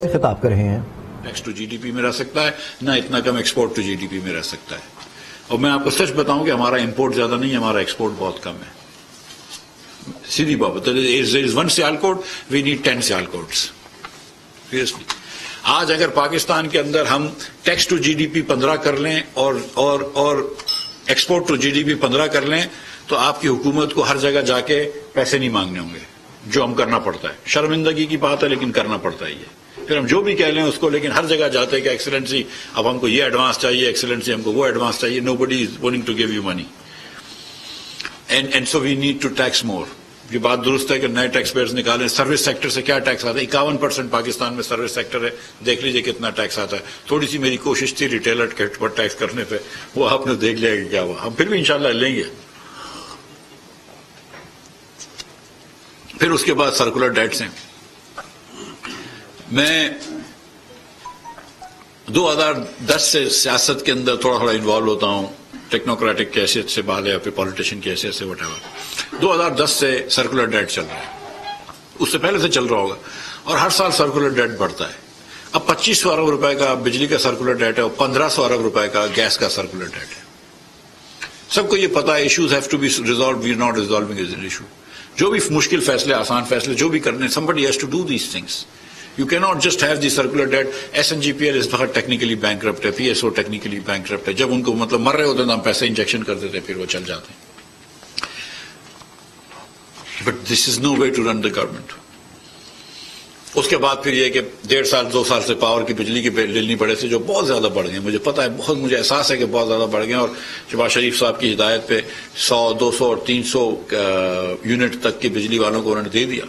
خطاب کر رہے ہیں tax to G D P میں رہ سکتا ہے نہ اتنا کم export to G D P میں رہ سکتا ہے. اور میں آپ کو سچ بتاؤں کہ ہمارا امپورٹ زیادہ نہیں ہے, ہمارا ایکسپورٹ بہت کم ہے. سیدھی بات, one Sialkot we need 10 Sialkots. آج اگر پاکستان کے اندر ہم tax to G D P 15 کر لیں اور export to G D P 15 کر لیں تو آپ کی حکومت کو ہر جگہ جا کے پیسے نہیں مانگنے ہوں گے, جو ہم کرنا پڑتا ہے. شرمندگی کی بات ہے لیکن کرنا پڑتا ہے یہ. پھر ہم جو بھی کہہ لیں اس کو, لیکن ہر جگہ جاتے ہیں کہ ایکسلنسی اب ہم کو یہ ایڈوانس چاہیے, ایکسلنسی ہم کو وہ ایڈوانس چاہیے. Nobody is winning to give you money and so we need to tax more. یہ بات درست ہے کہ نئے ٹیکس پیئرز نکالیں. سروس سیکٹر سے کیا ٹیکس آتا ہے؟ 51% پاکستان میں سروس سیکٹر ہے. دیکھ لیجئے کتنا ٹیکس آتا ہے. تھوڑی سی میری کوشش تھی ریٹیلر کے پر ٹیکس کرنے پہ, وہ آپ نے دیکھ لیا کہ کیا ہوا. ہم پھر بھی انشاءاللہ لیں گے. پھر اس کے بعد سرکولر ڈیٹس ہیں. میں 2010 سے سیاست کے اندر تھوڑا انوالو ہوتا ہوں, ٹیکنوکریٹک کی حیثیت سے بحال یا پھر پالیٹیشین کی حیثیت سے وٹ ایور. 2010 سے سرکولر ڈیٹ چل رہا ہے, اس سے پہلے سے چل رہا ہوگا, اور ہر سال سرکولر ڈیٹ بڑھتا ہے. اب 2500 ارب روپے کا بجلی کا سرکولر ڈیٹ ہے اور 1500 ارب روپے کا گیس کا سرکولر ڈیٹ ہے. سب کو یہ پتا ہے issues have to be resolved, we are not resolving as an issue. جو بھی مشکل فیصلے, آسان فیصلے جو بھی کرنے, somebody has to do these things. You cannot just have the circular debt. SNGPL is بہت ٹیکنیکلی بینکرپٹ ہے, PSO ٹیکنیکلی بینکرپٹ ہے. جب ان کو مطلب مر رہے ہوتے ہیں تو ہم پیسے انجیکشن کر دیتے ہیں, پھر وہ چل جاتے ہیں. But this is no way to run the government. اس کے بعد پھر یہ کہ 1.5 سال 2 سال سے پاور کی بجلی کے بل نہیں بڑھے تھے, جو بہت زیادہ بڑھ گئے. مجھے پتا ہے, بہت مجھے احساس ہے کہ بہت زیادہ بڑھ گئے, اور شہباز شریف صاحب کی ہدایت پہ 100 200 اور 300 یونٹ تک کی بجلی والوں کو انہوں نے دے دیا.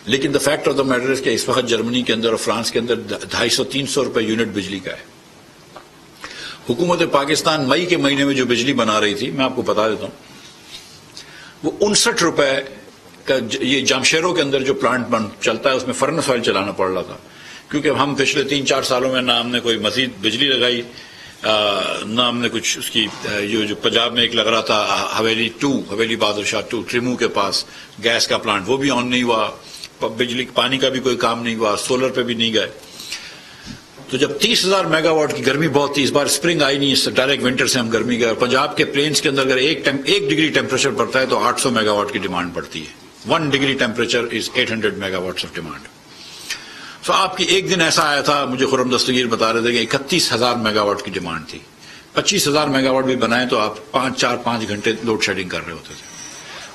لیکن the fact of the matter ہے کہ اس وقت جرمنی کے اندر اور فرانس کے اندر 250-300 روپے یونٹ بجلی کا ہے. حکومت پاکستان مئی کے مہینے میں جو بجلی بنا رہی تھی, میں آپ کو بتا دیتا ہوں, وہ 59 روپے کا. یہ جامشیرو کے اندر جو پلانٹ چلتا ہے اس میں فرنس آئل چلانا پڑ رہا تھا, کیونکہ ہم پچھلے 3-4 سالوں میں نہ ہم نے کوئی مزید بجلی لگائی, نہ ہم نے کچھ اس کی جو پنجاب میں ایک لگ رہا تھا حویلی بہادر شاہ 2 ٹریمو کے پاس گیس کا پلانٹ, وہ بھی آن نہیں ہوا. بجلی پانی کا بھی کوئی کام نہیں ہوا, سولر پہ بھی نہیں گئے. تو جب 30,000 میگا واٹ کی گرمی بہت تھی, اس بار اسپرنگ آئی نہیں, ڈائریکٹ ونٹر سے ہم گرمی گئے. پنجاب کے پلینس کے اندر اگر 1 ڈگری ٹیمپریچر بڑھتا ہے تو 800 میگا واٹ کی ڈیمانڈ پڑتی ہے. 1 degree temperature is 800 mega what's of demand. تو آپ کی ایک دن ایسا آیا تھا, مجھے خرم دستگیر بتا رہے تھے کہ 31,000 میگا واٹ کی ڈیمانڈ تھی. 25,000 میگا واٹ بھی بنائیں تو آپ 4-5 گھنٹے لوڈ شیڈنگ کر رہے ہوتے تھے.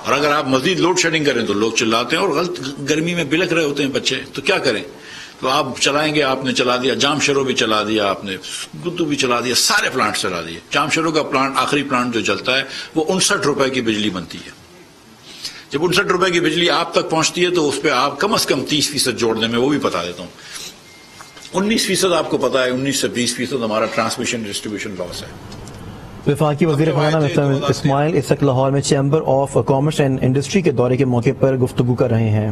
اور اگر آپ مزید لوڈ شیڈنگ کریں تو لوگ چلاتے ہیں اور غلط گرمی میں بلک رہے ہوتے ہیں بچے, تو کیا کریں؟ تو آپ چلائیں گے. آپ نے چلا دیا, جام شیرو بھی چلا دیا, آپ نے گدو بھی چلا دیا, سارے پلانٹ چلا دیے. جام شیرو کا پلانٹ, آخری پلانٹ جو چلتا ہے, وہ 59 روپے کی بجلی بنتی ہے. جب 59 روپے کی بجلی آپ تک پہنچتی ہے تو اس پہ آپ کم از کم 30% جوڑ دیں. میں وہ بھی بتا دیتا ہوں. 19% آپ کو پتا ہے, 19 سے 20% ہمارا ٹرانسمیشن ڈسٹریبیوشن لاس ہے. وفاقی وزیر خزانہ اسماعیل اس وقت لاہور میں chamber of commerce and industry کے دورے کے موقع پر گفتگو کر رہے ہیں.